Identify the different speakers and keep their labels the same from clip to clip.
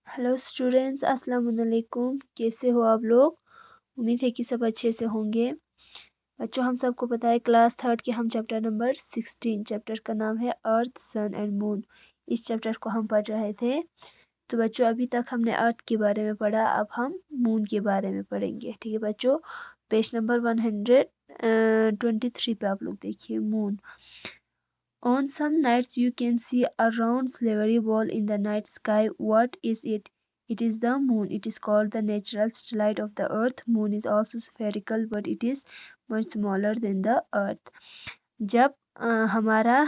Speaker 1: Hello students, अस्सलाम वालेकुम। कैसे हो आप लोग? उम्मीद है कि सब अच्छे से होंगे। बच्चों, हम सबको पता है क्लास थर्ड के हम चैप्टर नंबर 16, चैप्टर का नाम है अर्थ, सन एंड मून। इस चैप्टर को हम पढ़ रहे थे। तो बच्चों, अभी तक हमने अर्थ के बारे में पढ़ा, अब हम मून के बारे में पढ़ेंगे। ठीक है बच्चों, पेज नंबर 123 पे आप लोग देखिए moon. On some nights you can see a round silvery ball in the night sky. What is it? It is the moon. It is called the natural satellite of the earth. Moon is also spherical but it is much smaller than the earth. जब हमारा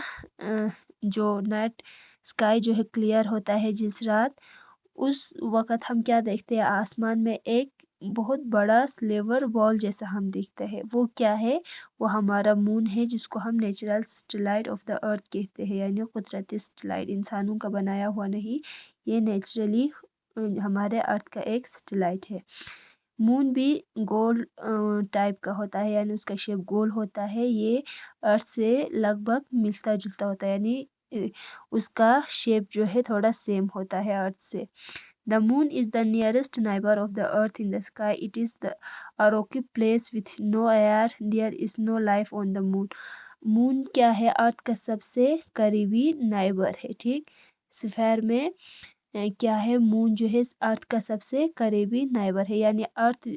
Speaker 1: जो night sky जो है clear होता है जिस रात, उस वक़्त हम क्या देखते हैं? आसमान में एक बहुत बड़ा सिल्वर बॉल जैसा हम दिखता है। वो क्या है? वो हमारा मून है, जिसको हम natural satellite of the earth कहते हैं, यानी कुदरती सैटेलाइट, इंसानों का बनाया हुआ नहीं, ये नेचुरली हमारे अर्थ का एक सैटेलाइट है। मून भी गोल टाइप का होता है, यानी उसका शेप गोल होता है। ये अर्थ से लगभग मिलता जुलता होता है, यानी उसका शेप जो है थोड़ा सेम होता है अर्थ से। The moon is the nearest neighbor of the earth in the sky. It is a rocky place with no air. There is no life on the moon. Moon क्या है? अर्थ का सबसे करीबी नाइबर है। ठीक, स्फीयर में क्या है? मून जो है अर्थ का सबसे करीबी नाइबर है, यानी अर्थ,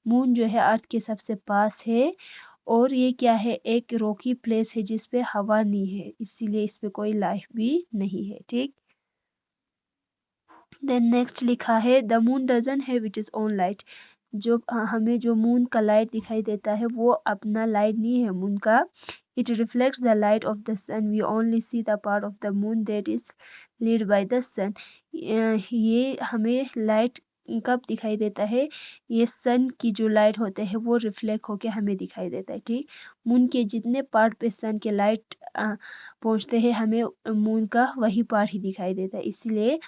Speaker 1: मून जो है अर्थ के सबसे पास है। और ये क्या है? एक रॉकी प्लेस है जिसपे हवा नहीं है, इसीलिए इस पे कोई लाइफ भी नहीं है। ठीक, देन नेक्स्ट लिखा है the moon doesn't have its own light. जो हमें जो मून का लाइट दिखाई देता है वो अपना लाइट नहीं है मून का। It reflects the light of the sun. We only see the part of the moon that is lit by the sun. ये हमें लाइट कब दिखाई देता है? ये सन की जो लाइट होते हैं वो रिफ्लेक्ट होके हमें दिखाई देता है। ठीक, मून के जितने पार्ट पे सन के लाइट पहुंचते हैं, हमें मून का वही पार्ट ही दिखाई देता है। इसलिए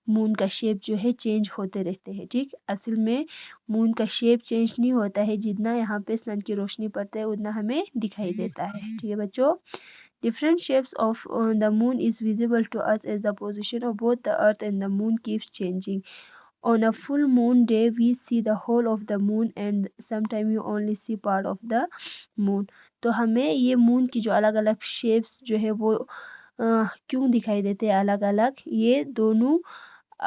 Speaker 1: मून का शेप जो है चेंज होते रहते हैं। ठीक, असल में मून का शेप चेंज नहीं होता है, जितना यहाँ पे सन की रोशनी पड़ता है उतना हमें दिखाई देता है। ठीक है बच्चों, different shapes of the moon is visible to us as the position of both the earth and the moon keeps changing. On a full moon day we see the whole of the moon and sometimes you only see part of the moon. तो हमें ये moon की जो अलग अलग shapes जो है वो क्यों दिखाई देते हैं अलग अलग? ये दोनों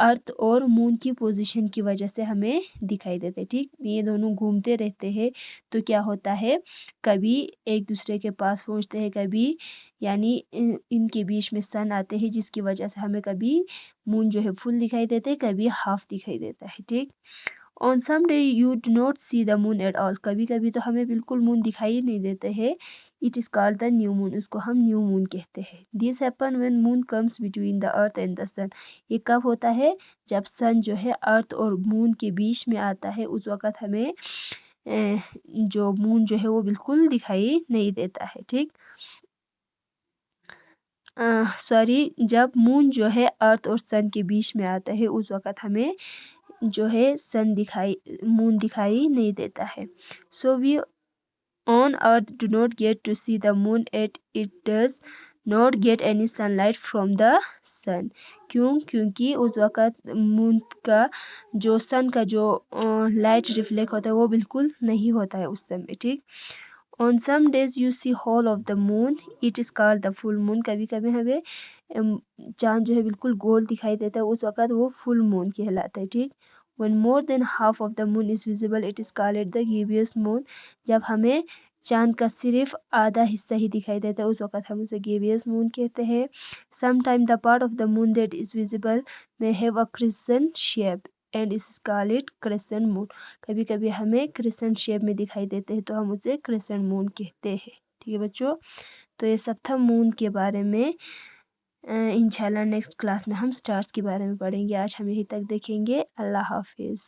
Speaker 1: अर्थ और मून की पोजीशन की वजह से हमें दिखाई देते हैं। ठीक, ये दोनों घूमते रहते हैं तो क्या होता है? कभी एक दूसरे के पास पहुंचते हैं, कभी यानी इनके बीच में सन आते हैं, जिसकी वजह से हमें कभी मून जो है फुल दिखाई देते हैं, कभी हाफ दिखाई देता है। ठीक, on some day you do not see the moon at all. कभी कभी तो हमें बिल्कुल मून दिखाई नहीं देते हैं। It is called the new moon. उसको हम न्यू मून कहते हैं। This happen when moon comes between the earth and the sun. ये कब होता है? जब सन जो है अर्थ और मून के बीच में आता है, उस वक़्त हमें जो मून जो है वो बिल्कुल दिखाई नहीं देता है। ठीक, सॉरी, जब मून जो है अर्थ और सन के बीच में आता है, उस वक़्त हमें जो है मून दिखाई नहीं देता है। So we on earth do not get to see the moon at it does not get any sunlight from the sun. क्यों? क्योंकि उस वक़्त मून का जो सन का जो लाइट रिफ्लेक्ट होता है वो बिल्कुल नहीं होता है उस समय। ठीक, on some days you see whole of the moon. it is called the full moon. कभी कभी हमें चांद जो है बिल्कुल गोल दिखाई देता है, उस वक़्त वो फुल मून कहलाता है। ठीक, when more than half of the moon is visible it is called the gibbous moon. जब हमें चांद का सिर्फ आधा हिस्सा ही दिखाई देता है, उस वक़्त हम उसे gibbous moon कहते हैं। Sometimes the part of the moon that is visible may have a crescent shape and is called crescent moon. कभी कभी हमें क्रिसेंट शेप में दिखाई देते हैं तो हम उसे क्रिसेंट मून कहते हैं। ठीक है बच्चों, तो ये सब था मून के बारे में। इंशाल्लाह नेक्स्ट क्लास में हम स्टार्स के बारे में पढ़ेंगे। आज हम यहीं तक देखेंगे। अल्लाह हाफिज़।